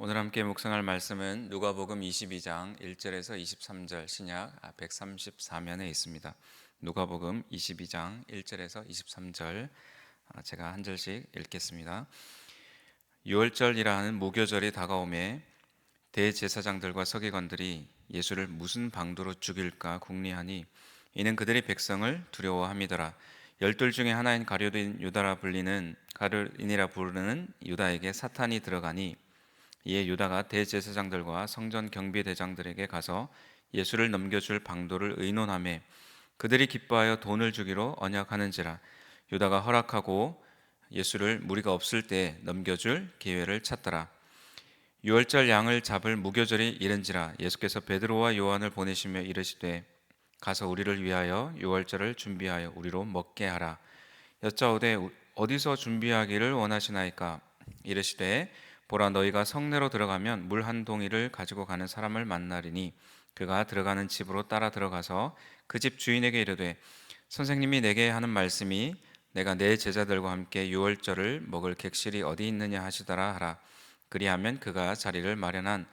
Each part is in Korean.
오늘 함께 묵상할 말씀은 누가복음 22장 1절에서 23절 신약 134면에 있습니다. 누가복음 22장 1절에서 23절 제가 한 절씩 읽겠습니다. 유월절이라 하는 무교절이 다가오매 대제사장들과 서기관들이 예수를 무슨 방도로 죽일까 궁리하니 이는 그들이 백성을 두려워함이더라. 열둘 중에 하나인 가룟인 유다라 불리는 가룟인이라 부르는 유다에게 사탄이 들어가니 이에 유다가 대제사장들과 성전 경비대장들에게 가서 예수를 넘겨줄 방도를 의논하매 그들이 기뻐하여 돈을 주기로 언약하는지라. 유다가 허락하고 예수를 무리가 없을 때 넘겨줄 기회를 찾더라. 유월절 양을 잡을 무교절이 이른지라. 예수께서 베드로와 요한을 보내시며 이르시되 가서 우리를 위하여 유월절을 준비하여 우리로 먹게 하라. 여짜오되 어디서 준비하기를 원하시나이까? 이르시되 보라, 너희가 성내로 들어가면 물 한 동이를 가지고 가는 사람을 만나리니 그가 들어가는 집으로 따라 들어가서 그 집 주인에게 이르되 선생님이 내게 하는 말씀이 내가 내 제자들과 함께 유월절을 먹을 객실이 어디 있느냐 하시더라 하라. 그리하면 그가 자리를 마련한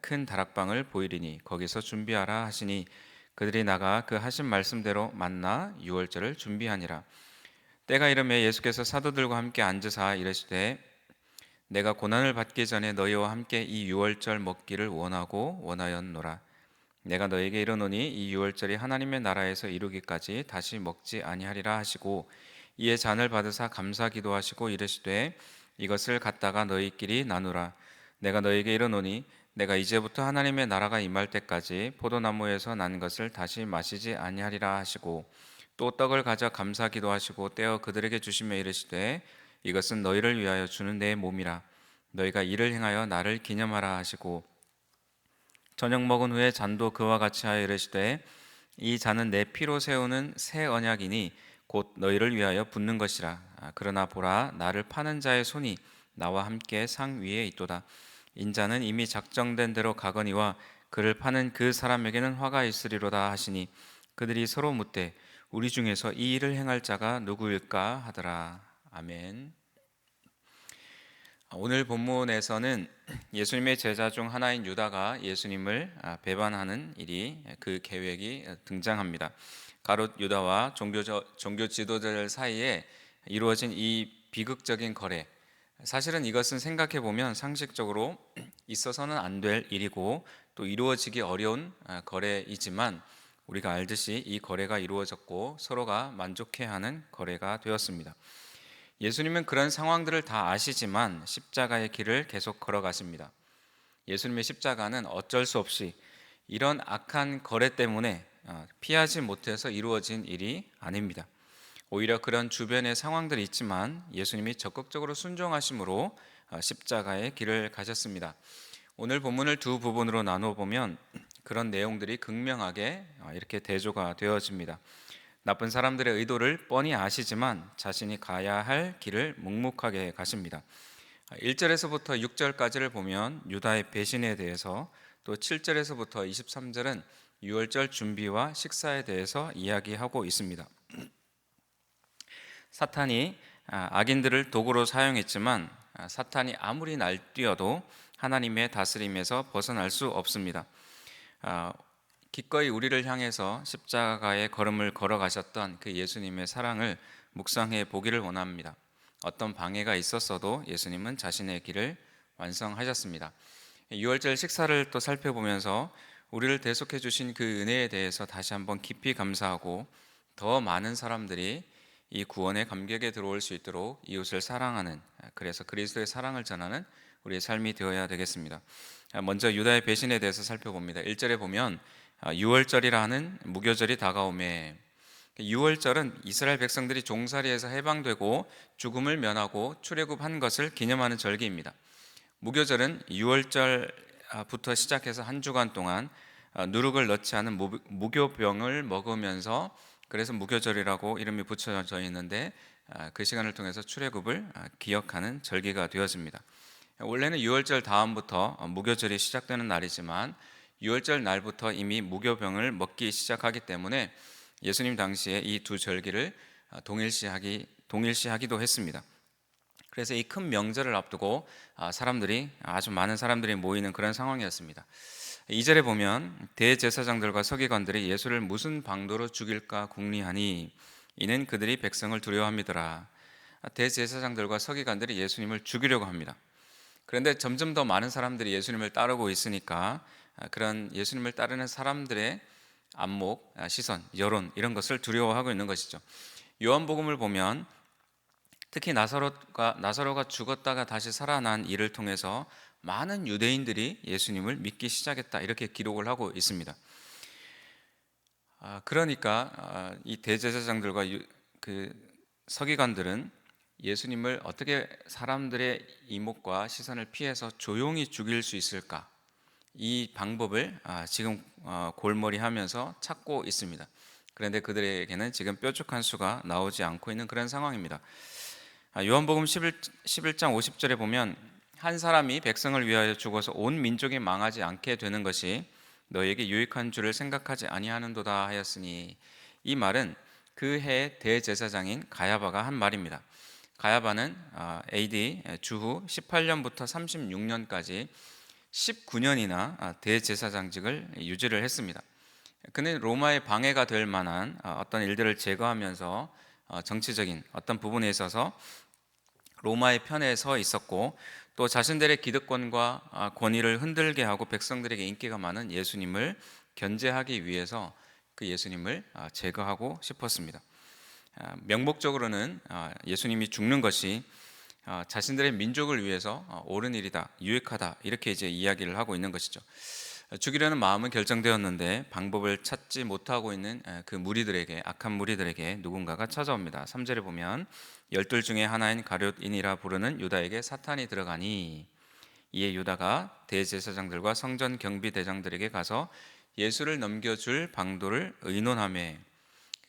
큰 다락방을 보이리니 거기서 준비하라 하시니 그들이 나가 그 하신 말씀대로 만나 유월절을 준비하니라. 때가 이르매 예수께서 사도들과 함께 앉으사 이르시되 내가 고난을 받기 전에 너희와 함께 이 유월절 먹기를 원하였노라. 내가 너에게 이르노니 이 유월절이 하나님의 나라에서 이루기까지 다시 먹지 아니하리라 하시고 이에 잔을 받으사 감사 기도하시고 이르시되 이것을 갖다가 너희끼리 나누라. 내가 너에게 이르노니 내가 이제부터 하나님의 나라가 임할 때까지 포도나무에서 난 것을 다시 마시지 아니하리라 하시고 또 떡을 가져 감사 기도하시고 떼어 그들에게 주시며 이르시되 이것은 너희를 위하여 주는 내 몸이라. 너희가 이를 행하여 나를 기념하라 하시고 저녁 먹은 후에 잔도 그와 같이 하여 이르시되 이 잔은 내 피로 세우는 새 언약이니 곧 너희를 위하여 붓는 것이라. 그러나 보라, 나를 파는 자의 손이 나와 함께 상 위에 있도다. 인자는 이미 작정된 대로 가거니와 그를 파는 그 사람에게는 화가 있으리로다 하시니 그들이 서로 묻되 우리 중에서 이 일을 행할 자가 누구일까 하더라. 아멘. 오늘 본문에서는 예수님의 제자 중 하나인 유다가 예수님을 배반하는 일이 그 계획이 등장합니다. 가룟 유다와 종교 지도자들 사이에 이루어진 이 비극적인 거래, 사실은 이것은 생각해 보면 상식적으로 있어서는 안 될 일이고 또 이루어지기 어려운 거래이지만 우리가 알듯이 이 거래가 이루어졌고 서로가 만족해하는 거래가 되었습니다. 예수님은 그런 상황들을 다 아시지만 십자가의 길을 계속 걸어가십니다. 예수님의 십자가는 어쩔 수 없이 이런 악한 거래 때문에 피하지 못해서 이루어진 일이 아닙니다. 오히려 그런 주변의 상황들이 있지만 예수님이 적극적으로 순종하심으로 십자가의 길을 가셨습니다. 오늘 본문을 두 부분으로 나누어 보면 그런 내용들이 극명하게 이렇게 대조가 되어집니다. 나쁜 사람들의 의도를 뻔히 아시지만 자신이 가야 할 길을 묵묵하게 가십니다. 1절에서부터 6절까지를 보면 유다의 배신에 대해서, 또 7절에서부터 23절은 유월절 준비와 식사에 대해서 이야기하고 있습니다. 사탄이 악인들을 도구로 사용했지만 사탄이 아무리 날뛰어도 하나님의 다스림에서 벗어날 수 없습니다. 기꺼이 우리를 향해서 십자가의 걸음을 걸어가셨던 그 예수님의 사랑을 묵상해 보기를 원합니다. 어떤 방해가 있었어도 예수님은 자신의 길을 완성하셨습니다. 유월절 식사를 또 살펴보면서 우리를 대속해 주신 그 은혜에 대해서 다시 한번 깊이 감사하고 더 많은 사람들이 이 구원의 감격에 들어올 수 있도록 이웃을 사랑하는, 그래서 그리스도의 사랑을 전하는 우리의 삶이 되어야 되겠습니다. 먼저 유다의 배신에 대해서 살펴봅니다. 1절에 보면 유월절이라 하는 무교절이 다가오매, 유월절은 이스라엘 백성들이 종살이에서 해방되고 죽음을 면하고 출애굽한 것을 기념하는 절기입니다. 무교절은 유월절부터 시작해서 한 주간 동안 누룩을 넣지 않은 무교병을 먹으면서, 그래서 무교절이라고 이름이 붙여져 있는데 그 시간을 통해서 출애굽을 기억하는 절기가 되었습니다. 원래는 유월절 다음부터 무교절이 시작되는 날이지만 유월절 날부터 이미 무교병을 먹기 시작하기 때문에 예수님 당시에 이 두 절기를 동일시하기도 했습니다. 그래서 이 큰 명절을 앞두고 사람들이 아주 많은 사람들이 모이는 그런 상황이었습니다. 2절에 보면 대제사장들과 서기관들이 예수를 무슨 방도로 죽일까 궁리하니 이는 그들이 백성을 두려워함이더라. 대제사장들과 서기관들이 예수님을 죽이려고 합니다. 그런데 점점 더 많은 사람들이 예수님을 따르고 있으니까 그런 예수님을 따르는 사람들의 안목, 시선, 여론 이런 것을 두려워하고 있는 것이죠. 요한복음을 보면 특히 나사로가 죽었다가 다시 살아난 일을 통해서 많은 유대인들이 예수님을 믿기 시작했다 이렇게 기록을 하고 있습니다. 그러니까 이 대제사장들과 그 서기관들은 예수님을 어떻게 사람들의 이목과 시선을 피해서 조용히 죽일 수 있을까? 이 방법을 지금 골머리하면서 찾고 있습니다. 그런데 그들에게는 지금 뾰족한 수가 나오지 않고 있는 그런 상황입니다. 요한복음 11장 50절에 보면 한 사람이 백성을 위하여 죽어서 온 민족이 망하지 않게 되는 것이 너에게 유익한 줄을 생각하지 아니하는도다 하였으니, 이 말은 그 해 대제사장인 가야바가 한 말입니다. 가야바는 AD 주후 18년부터 36년까지 19년이나 대제사장직을 유지를 했습니다. 그는 로마의 방해가 될 만한 어떤 일들을 제거하면서 정치적인 어떤 부분에 있어서 로마의 편에 서 있었고, 또 자신들의 기득권과 권위를 흔들게 하고 백성들에게 인기가 많은 예수님을 견제하기 위해서 그 예수님을 제거하고 싶었습니다. 명목적으로는 예수님이 죽는 것이 자신들의 민족을 위해서 옳은 일이다, 유익하다 이렇게 이제 이야기를 하고 있는 것이죠. 죽이려는 마음은 결정되었는데 방법을 찾지 못하고 있는 그 무리들에게, 악한 무리들에게 누군가가 찾아옵니다. 3절에 보면 12 중에 하나인 가룟인이라 부르는 유다에게 사탄이 들어가니, 이에 유다가 대제사장들과 성전 경비대장들에게 가서 예수를 넘겨줄 방도를 의논하매,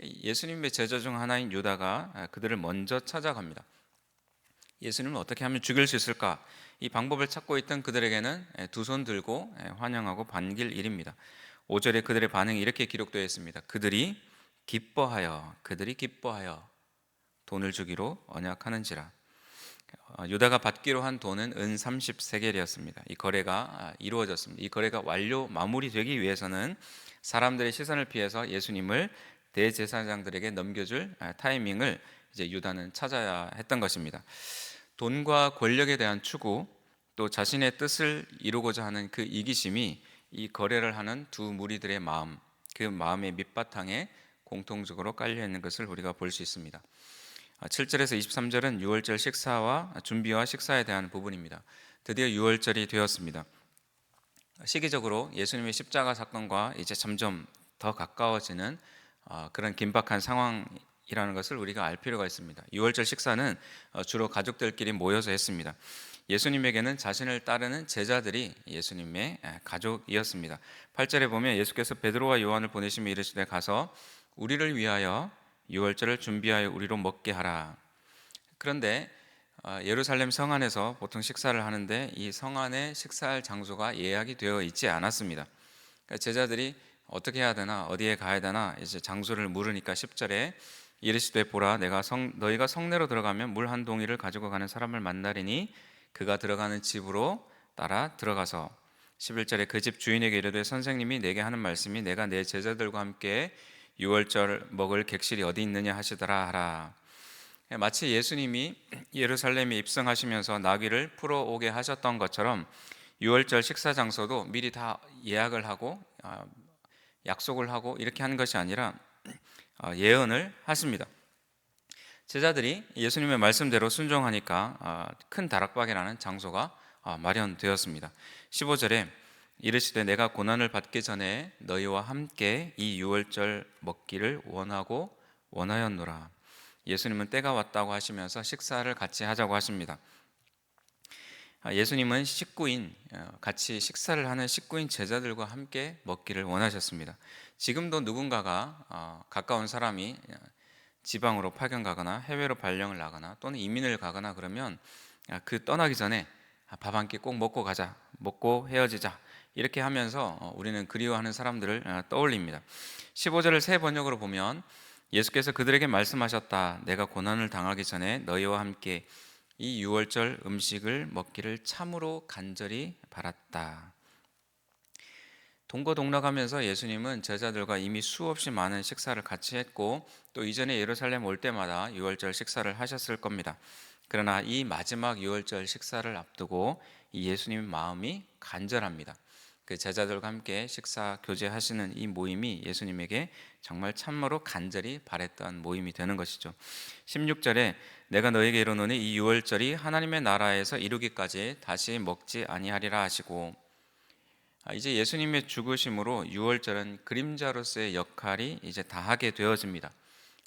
예수님의 제자 중 하나인 유다가 그들을 먼저 찾아갑니다. 예수님을 어떻게 하면 죽일 수 있을까? 이 방법을 찾고 있던 그들에게는 두 손 들고 환영하고 반길 일입니다. 5절에 그들의 반응이 이렇게 기록되어 있습니다. 그들이 기뻐하여 돈을 주기로 언약하는지라. 유다가 받기로 한 돈은 은 30세겔이었습니다. 이 거래가 이루어졌습니다. 이 거래가 마무리되기 위해서는 사람들의 시선을 피해서 예수님을 대제사장들에게 넘겨줄 타이밍을 이제 유다는 찾아야 했던 것입니다. 돈과 권력에 대한 추구, 또 자신의 뜻을 이루고자 하는 그 이기심이 이 거래를 하는 두 무리들의 마음, 그 마음의 밑바탕에 공통적으로 깔려 있는 것을 우리가 볼 수 있습니다. 7절에서 23절은 유월절 식사와 준비와 식사에 대한 부분입니다. 드디어 유월절이 되었습니다. 시기적으로 예수님의 십자가 사건과 이제 점점 더 가까워지는 그런 긴박한 상황이라는 것을 우리가 알 필요가 있습니다. 유월절 식사는 주로 가족들끼리 모여서 했습니다. 예수님에게는 자신을 따르는 제자들이 예수님의 가족이었습니다. 8절에 보면 예수께서 베드로와 요한을 보내시며 이르시되 가서 우리를 위하여 유월절을 준비하여 우리로 먹게 하라. 그런데 예루살렘 성 안에서 보통 식사를 하는데 이 성 안에 식사할 장소가 예약이 되어 있지 않았습니다. 그러니까 제자들이 어떻게 해야 되나, 어디에 가야 되나 이제 장소를 물으니까 10절에 이르시되 보라, 너희가 성내로 들어가면 물 한 동이를 가지고 가는 사람을 만나리니 그가 들어가는 집으로 따라 들어가서, 11절에 그 집 주인에게 이르되 선생님이 내게 하는 말씀이 내가 내 제자들과 함께 유월절 먹을 객실이 어디 있느냐 하시더라 하라. 마치 예수님이 예루살렘에 입성하시면서 나귀를 풀어오게 하셨던 것처럼 유월절 식사 장소도 미리 다 예약을 하고 약속을 하고 이렇게 하는 것이 아니라 예언을 하십니다. 제자들이 예수님의 말씀대로 순종하니까 큰 다락방이라는 장소가 마련되었습니다. 15절에 이르시되 내가 고난을 받기 전에 너희와 함께 이 유월절 먹기를 원하였노라. 예수님은 때가 왔다고 하시면서 식사를 같이 하자고 하십니다. 예수님은 같이 식사를 하는 식구인 제자들과 함께 먹기를 원하셨습니다. 지금도 누군가가 가까운 사람이 지방으로 파견 가거나 해외로 발령을 나거나 또는 이민을 가거나 그러면 그 떠나기 전에 밥 한 끼 꼭 먹고 가자, 먹고 헤어지자 이렇게 하면서 우리는 그리워하는 사람들을 떠올립니다. 15절을 새 번역으로 보면 예수께서 그들에게 말씀하셨다. 내가 고난을 당하기 전에 너희와 함께 이 유월절 음식을 먹기를 참으로 간절히 바랐다. 동거동락하면서 예수님은 제자들과 이미 수없이 많은 식사를 같이 했고 또 이전에 예루살렘 올 때마다 유월절 식사를 하셨을 겁니다. 그러나 이 마지막 유월절 식사를 앞두고 이 예수님의 마음이 간절합니다. 그 제자들과 함께 식사 교제하시는 이 모임이 예수님에게 정말 참으로 간절히 바랬던 모임이 되는 것이죠. 16절에 내가 너에게 이르노니 이 유월절이 하나님의 나라에서 이루기까지 다시 먹지 아니하리라 하시고, 이제 예수님의 죽으심으로 유월절은 그림자로서의 역할이 이제 다하게 되어집니다.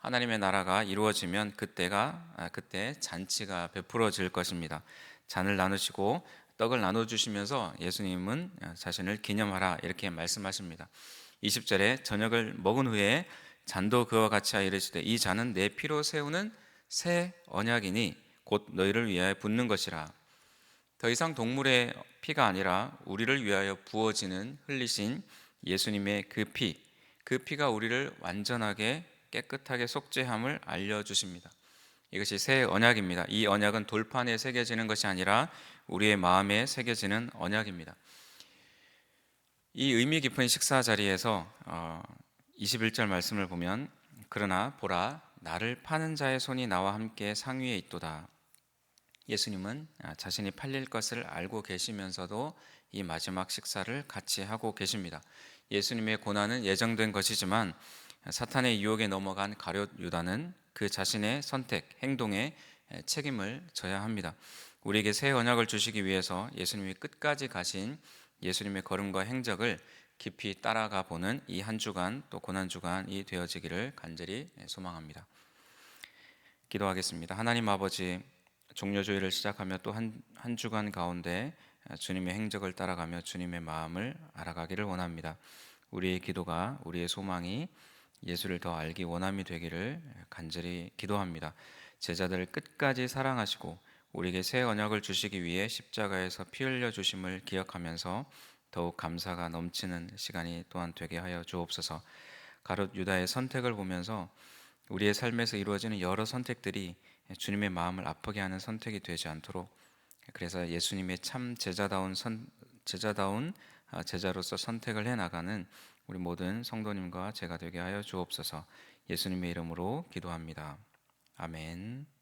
하나님의 나라가 이루어지면 그때 잔치가 베풀어질 것입니다. 잔을 나누시고 떡을 나눠 주시면서 예수님은 자신을 기념하라 이렇게 말씀하십니다. 20절에 저녁을 먹은 후에 잔도 그와 같이 하여 이르시되 이 잔은 내 피로 세우는 새 언약이니 곧 너희를 위하여 붓는 것이라. 더 이상 동물의 피가 아니라 우리를 위하여 부어지는 흘리신 예수님의 그 피가 우리를 완전하게 깨끗하게 속죄함을 알려주십니다. 이것이 새 언약입니다. 이 언약은 돌판에 새겨지는 것이 아니라 우리의 마음에 새겨지는 언약입니다. 이 의미 깊은 식사 자리에서 21절 말씀을 보면 그러나 보라 나를 파는 자의 손이 나와 함께 상위에 있도다. 예수님은 자신이 팔릴 것을 알고 계시면서도 이 마지막 식사를 같이 하고 계십니다. 예수님의 고난은 예정된 것이지만 사탄의 유혹에 넘어간 가룟 유다는 그 자신의 선택, 행동에 책임을 져야 합니다. 우리에게 새 언약을 주시기 위해서 예수님이 끝까지 가신 예수님의 걸음과 행적을 깊이 따라가 보는 이 한 주간 또 고난 주간이 되어지기를 간절히 소망합니다. 기도하겠습니다. 하나님 아버지, 종료주일을 시작하며 또 한 주간 가운데 주님의 행적을 따라가며 주님의 마음을 알아가기를 원합니다. 우리의 기도가 우리의 소망이 예수를 더 알기 원함이 되기를 간절히 기도합니다. 제자들을 끝까지 사랑하시고 우리에게 새 언약을 주시기 위해 십자가에서 피 흘려 주심을 기억하면서 더욱 감사가 넘치는 시간이 또한 되게 하여 주옵소서. 가룟 유다의 선택을 보면서 우리의 삶에서 이루어지는 여러 선택들이 주님의 마음을 아프게 하는 선택이 되지 않도록, 그래서 예수님의 참 제자다운 제자로서 선택을 해 나가는 우리 모든 성도님과 제가 되게 하여 주옵소서. 예수님의 이름으로 기도합니다. 아멘.